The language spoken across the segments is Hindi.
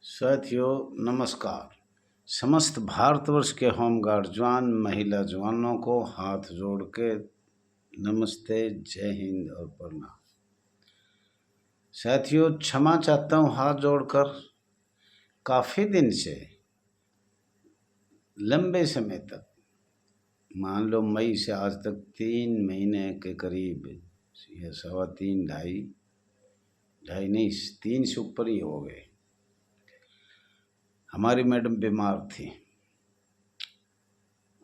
साथियों नमस्कार। समस्त भारतवर्ष के होमगार्ड जवान महिला जवानों को हाथ जोड़ के नमस्ते, जय हिंद और प्रणाम। साथियों क्षमा चाहता हूँ हाथ जोड़कर। काफ़ी दिन से लंबे समय तक, मान लो मई से आज तक 3 महीने के करीब, या 3.25 ढाई नहीं 3 से ऊपर ही हो गए, हमारी मैडम बीमार थी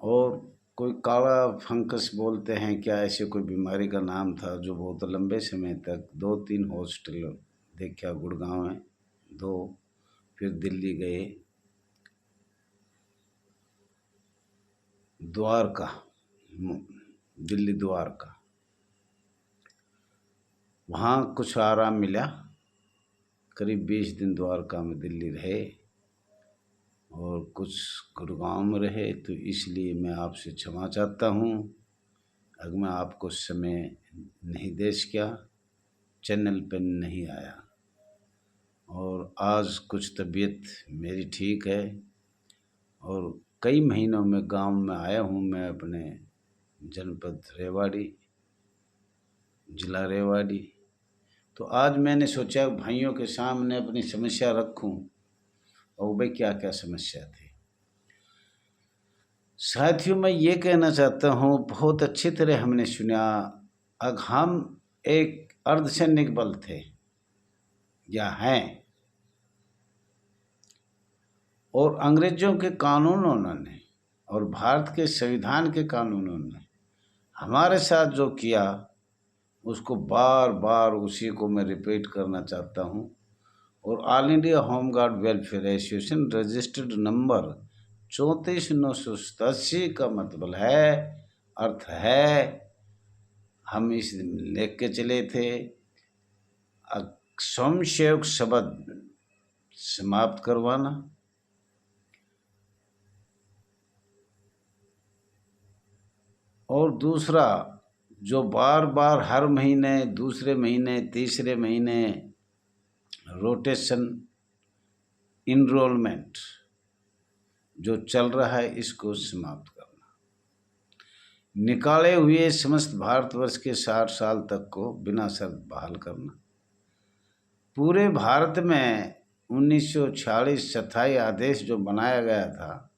और कोई काला फंगस बोलते हैं क्या, ऐसे कोई बीमारी का नाम था जो बहुत लंबे समय तक 2-3 हॉस्पिटल देखा। गुड़गांव में 2, फिर दिल्ली गए, द्वारका, दिल्ली द्वारका, वहाँ कुछ आराम मिला। करीब 20 दिन द्वारका में दिल्ली रहे और कुछ गुड़गांव में रहे। तो इसलिए मैं आपसे क्षमा चाहता हूँ अगर मैं आपको समय नहीं दे सका, चैनल पर नहीं आया। और आज कुछ तबीयत मेरी ठीक है और कई महीनों में गांव में आया हूँ। मैं अपने जनपद रेवाड़ी, जिला रेवाड़ी। तो आज मैंने सोचा भाइयों के सामने अपनी समस्या रखूं और भाई क्या क्या समस्या थी। साथियों मैं ये कहना चाहता हूँ, बहुत अच्छी तरह हमने सुना। अगर हम एक अर्धसैनिक बल थे या हैं, और अंग्रेजों के कानूनों ने और भारत के संविधान के कानूनों ने हमारे साथ जो किया, उसको बार बार उसी को मैं रिपीट करना चाहता हूँ। और all India home guard welfare association registered number 34,987 का मतलब है, अर्थ है, हम इस लिख के चले थे, स्वयंसेवक शब्द समाप्त करवाना, और दूसरा जो बार बार हर महीने, दूसरे महीने, तीसरे महीने रोटेशन इनरोलमेंट जो चल रहा है, इसको समाप्त करना। निकाले हुए समस्त भारतवर्ष के 60 साल तक को बिना शर्त बहाल करना। पूरे भारत में 1946 स्थायी आदेश जो बनाया गया था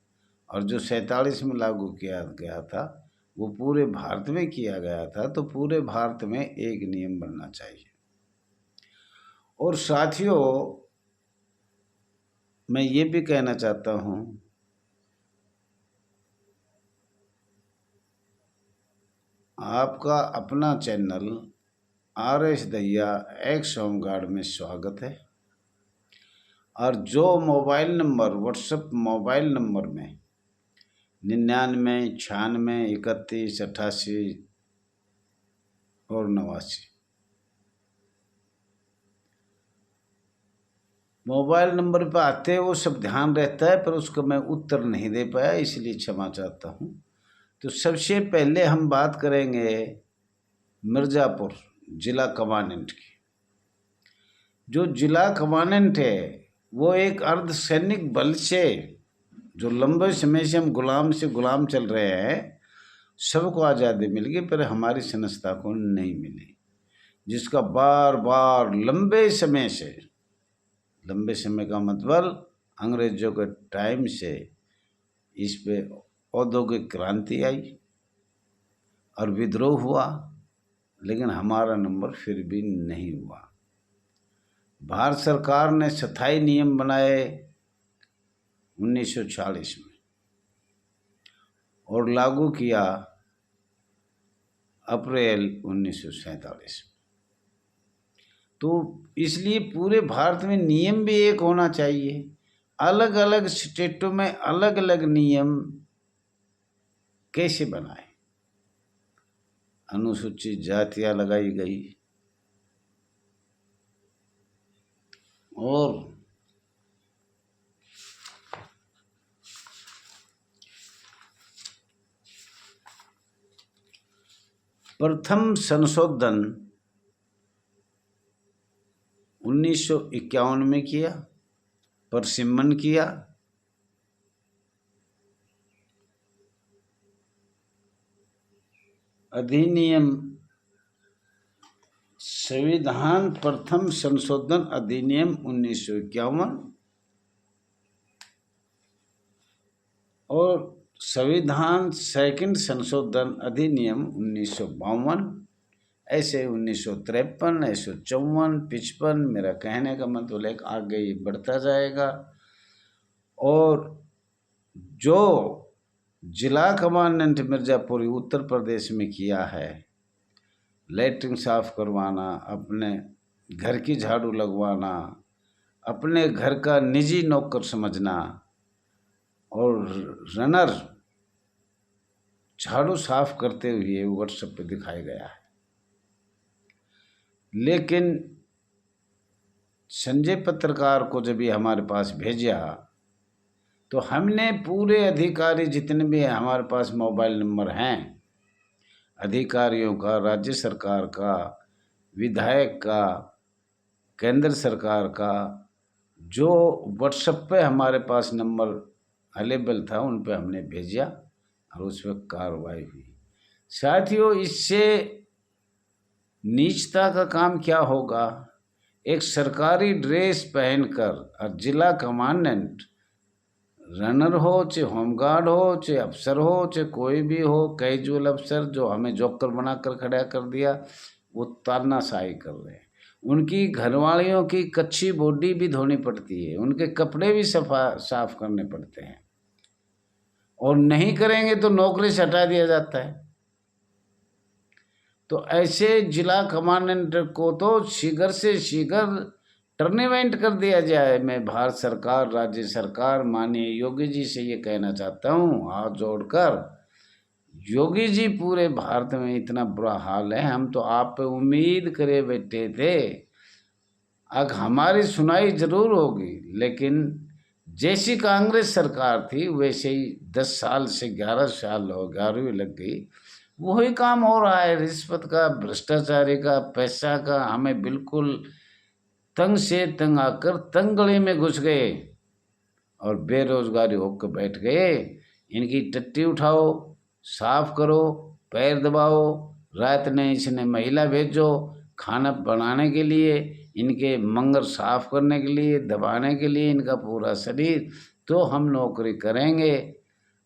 और जो 47 में लागू किया गया था, वो पूरे भारत में किया गया था। तो पूरे भारत में एक नियम बनना चाहिए। और साथियों मैं ये भी कहना चाहता हूँ, आपका अपना channel RS Dahiya x home guard में स्वागत है। और जो mobile number, WhatsApp mobile number में 99 96 31 88 और 89 मोबाइल नंबर पर आते हैं, वो सब ध्यान रहता है, पर उसको मैं उत्तर नहीं दे पाया, इसलिए क्षमा चाहता हूँ। तो सबसे पहले हम बात करेंगे मिर्ज़ापुर जिला कमांडेंट की। जो जिला कमांडेंट है वो एक अर्धसैनिक बल से, जो लंबे समय से हम गुलाम से गुलाम चल रहे हैं, सबको आज़ादी मिल गई पर हमारी संस्था को नहीं मिली, जिसका बार बार लंबे समय से, लंबे समय का मतलब अंग्रेजों के टाइम से इस पे औद्योगिक क्रांति आई और विद्रोह हुआ, लेकिन हमारा नंबर फिर भी नहीं हुआ। भारत सरकार ने स्थायी नियम बनाए 1940 में और लागू किया अप्रैल 1947 में। तो इसलिए पूरे भारत में नियम भी एक होना चाहिए। अलग अलग स्टेटों में अलग अलग नियम कैसे बनाए? अनुसूचित जातियां लगाई गई और प्रथम संशोधन 1951 में किया, परसिमन किया। अधिनियम संविधान प्रथम संशोधन अधिनियम 1951 और संविधान सेकंड संशोधन अधिनियम 1952, ऐसे 1953, 1954, 55। मेरा कहने का मतलब है आगे ये बढ़ता जाएगा। और जो जिला कमांडेंट मिर्ज़ापुर उत्तर प्रदेश में किया है, लैट्रिन साफ करवाना, अपने घर की झाड़ू लगवाना, अपने घर का निजी नौकर समझना और रनर झाड़ू साफ करते हुए व्हाट्सएप पे दिखाया गया है। लेकिन संजय पत्रकार को जब ये हमारे पास भेजा तो हमने पूरे अधिकारी जितने भी हमारे पास मोबाइल नंबर हैं अधिकारियों का, राज्य सरकार का, विधायक का, केंद्र सरकार का, जो व्हाट्सएप पे हमारे पास नंबर अवेलेबल था उन पे हमने भेजा और उस पर कार्रवाई हुई। साथियों, इससे नीचता का काम क्या होगा? एक सरकारी ड्रेस पहनकर और जिला कमांडेंट, रनर हो चाहे होमगार्ड हो चाहे अफसर हो चाहे कोई भी हो, कैजुअल अफसर जो हमें जोकर बनाकर खड़ा कर दिया, वो तानाशाही कर रहे हैं। उनकी घरवालियों की कच्ची बॉडी भी धोनी पड़ती है, उनके कपड़े भी साफ करने पड़ते हैं, और नहीं करेंगे तो नौकरी से हटा दिया जाता है। तो ऐसे जिला कमांडेंट को तो शीघ्र से शीघ्र टर्मिनेट कर दिया जाए। मैं भारत सरकार, राज्य सरकार, माननीय योगी जी से ये कहना चाहता हूँ हाथ जोड़कर, योगी जी पूरे भारत में इतना बुरा हाल है, हम तो आप पे उम्मीद करे बैठे थे अब हमारी सुनाई जरूर होगी, लेकिन जैसी कांग्रेस सरकार थी वैसे ही 10 साल से 11 साल हो, 11वीं लग गई, वही काम हो रहा है। रिश्वत का, भ्रष्टाचारी का, पैसा का, हमें बिल्कुल तंग से तंग आकर तंगड़ी में घुस गए और बेरोजगारी होकर बैठ गए। इनकी टट्टी उठाओ, साफ करो, पैर दबाओ, रात ने इसने महिला भेजो खाना बनाने के लिए, इनके मंगर साफ करने के लिए, दबाने के लिए इनका पूरा शरीर, तो हम नौकरी करेंगे।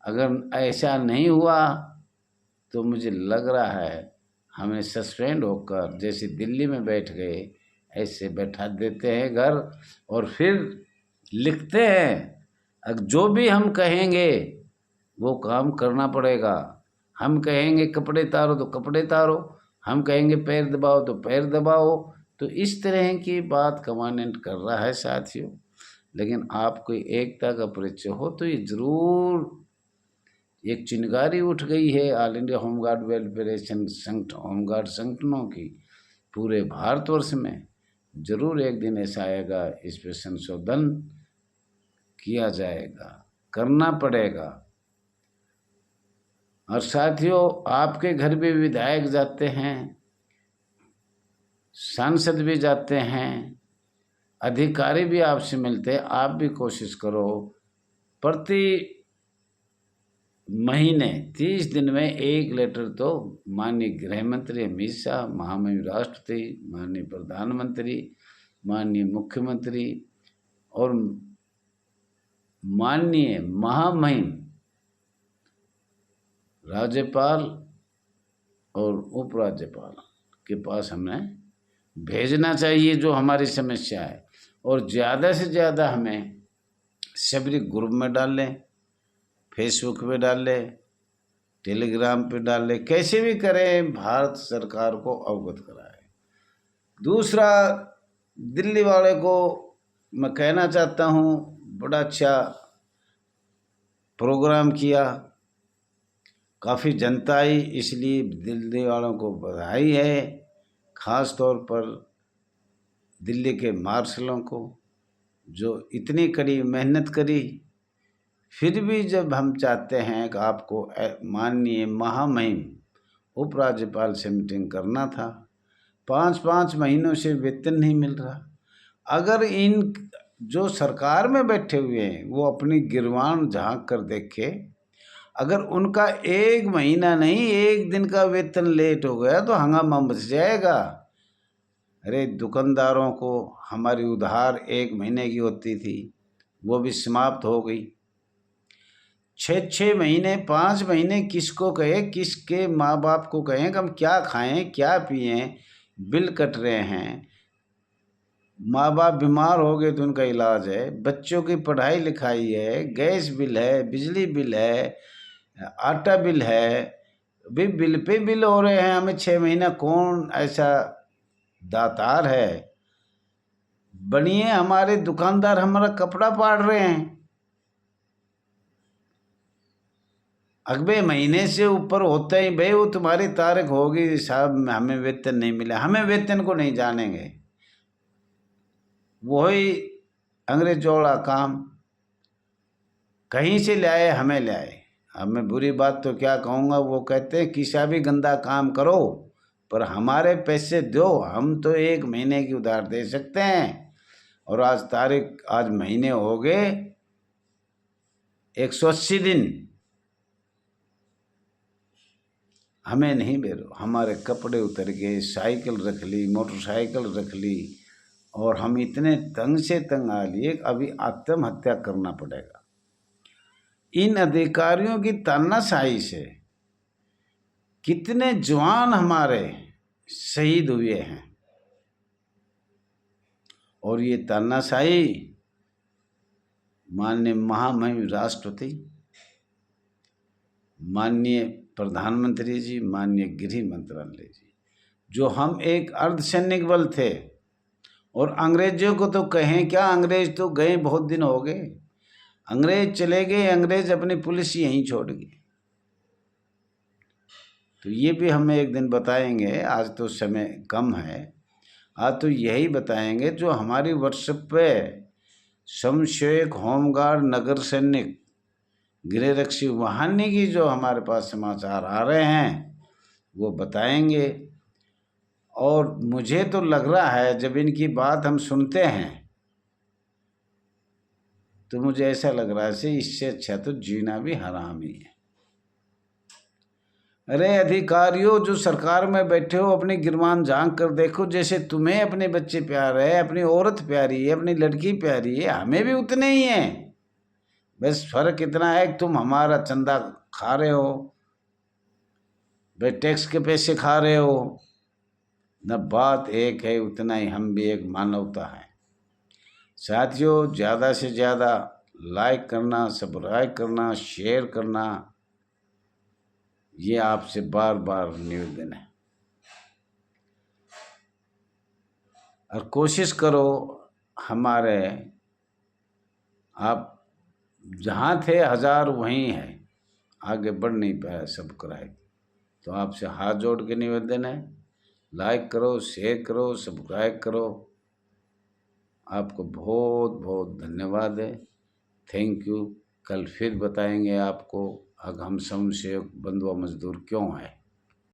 अगर ऐसा नहीं हुआ तो मुझे लग रहा है हमें सस्पेंड होकर जैसे दिल्ली में बैठ गए ऐसे बैठा देते हैं घर, और फिर लिखते हैं अब जो भी हम कहेंगे वो काम करना पड़ेगा। हम कहेंगे कपड़े तारो तो कपड़े तारो, हम कहेंगे पैर दबाओ तो पैर दबाओ। तो इस तरह की बात कमांडेंट कर रहा है साथियों। लेकिन आपको एकता का परिचय हो तो ये जरूर एक चिंगारी उठ गई है all India home guard welfare home guard संगठनों की पूरे भारतवर्ष में। जरूर एक दिन ऐसा आएगा, इस पर संशोधन किया जाएगा, करना पड़ेगा। और साथियों, आपके घर भी विधायक जाते हैं, सांसद भी जाते हैं, अधिकारी भी आपसे मिलते हैं। आप भी कोशिश करो प्रति महीने 30 दिन में एक लेटर तो माननीय गृह मंत्री अमित शाह, महामहिम राष्ट्रपति, माननीय प्रधानमंत्री, माननीय मुख्यमंत्री और माननीय महामहिम राज्यपाल और उपराज्यपाल के पास हमें भेजना चाहिए जो हमारी समस्या है। और ज़्यादा से ज़्यादा हमें सभी ग्रुप में डाल लें, फेसबुक पे डाल लें, टेलीग्राम पे डाल लें, कैसे भी करें, भारत सरकार को अवगत कराएं। दूसरा, दिल्ली वाले को मैं कहना चाहता हूँ, बड़ा अच्छा प्रोग्राम किया, काफ़ी जनता आई, इसलिए दिल्ली वालों को बधाई है। ख़ास तौर पर दिल्ली के मार्शलों को जो इतनी कड़ी मेहनत करी। फिर भी जब हम चाहते हैं कि आपको माननीय महामहिम उपराज्यपाल से मीटिंग करना था, 5-5 महीनों से वेतन नहीं मिल रहा। अगर इन जो सरकार में बैठे हुए हैं वो अपनी गिरवान झांक कर देखे। अगर उनका 1 महीना नहीं 1 दिन का वेतन लेट हो गया तो हंगामा मच जाएगा। अरे दुकानदारों को हमारी उधार 1 महीने की होती थी, वो भी समाप्त हो गई। 6 महीने 5 महीने किसको कहे, किसके माँ बाप को कहें कि हम क्या खाएं क्या पिएं, बिल कट रहे हैं। माँ बाप बीमार हो गए तो उनका इलाज है, बच्चों की पढ़ाई लिखाई है, गैस बिल है, बिजली बिल है, आटा बिल है, भी बिल पे बिल हो रहे हैं। हमें 6 महीना कौन ऐसा दातार है। बनिए हमारे दुकानदार हमारा कपड़ा पाड़ रहे हैं, अगले महीने से ऊपर होता ही भाई वो तुम्हारी तारीख होगी साहब, हमें वेतन नहीं मिला। हमें वेतन को नहीं जानेंगे, वही अंग्रेजोड़ा काम कहीं से ले आए हमें ले आए। अब मैं बुरी बात तो क्या कहूँगा, वो कहते हैं किसा भी गंदा काम करो पर हमारे पैसे दो, हम तो 1 महीने की उधार दे सकते हैं। और आज महीने हो गए 180 दिन, हमें नहीं बेरो। हमारे कपड़े उतर गए, साइकिल रख ली, मोटरसाइकिल रख ली, और हम इतने तंग से तंग आ लिए अभी आत्महत्या करना पड़ेगा। इन अधिकारियों की तानाशाही से कितने जवान हमारे शहीद हुए हैं। और ये तानाशाही माननीय महामहिम राष्ट्रपति, माननीय प्रधानमंत्री जी, माननीय गृह मंत्रालय जी, जो हम एक अर्धसैनिक बल थे, और अंग्रेजों को तो कहें क्या, अंग्रेज तो गए बहुत दिन हो गए, अंग्रेज चले गए, अंग्रेज अपनी पुलिस यहीं छोड़ गए। तो ये भी हमें एक दिन बताएंगे, आज तो समय कम है। आज तो यही बताएंगे जो हमारी व्हाट्सएप पे समशेख, होमगार्ड, नगर सैनिक, गृहरक्षी वाहिनी की जो हमारे पास समाचार आ रहे हैं वो बताएंगे। और मुझे तो लग रहा है जब इनकी बात हम सुनते हैं तो मुझे ऐसा लग रहा है इससे अच्छा तो जीना भी हराम ही है। अरे अधिकारियों जो सरकार में बैठे हो, अपनी गिरवान झांक कर देखो। जैसे तुम्हें अपने बच्चे प्यारे है, अपनी औरत प्यारी है, अपनी लड़की प्यारी है, हमें भी उतने ही हैं। बस फर्क इतना है कि तुम हमारा चंदा खा रहे हो, भाई टैक्स के पैसे खा रहे हो न, बात एक है, उतना ही हम भी एक मानवता है। साथियों ज़्यादा से ज़्यादा लाइक करना, सब्सक्राइब करना, शेयर करना, ये आपसे बार बार निवेदन है। और कोशिश करो हमारे, आप जहाँ थे 1000 वहीं है, आगे बढ़ नहीं पाया सब्सक्राइब। तो आपसे हाथ जोड़ के निवेदन है, लाइक करो, शेयर करो, सब्सक्राइब करो। आपको बहुत बहुत धन्यवाद है, थैंक यू। कल फिर बताएंगे आपको अगम समशेख बंधुआ मजदूर क्यों है।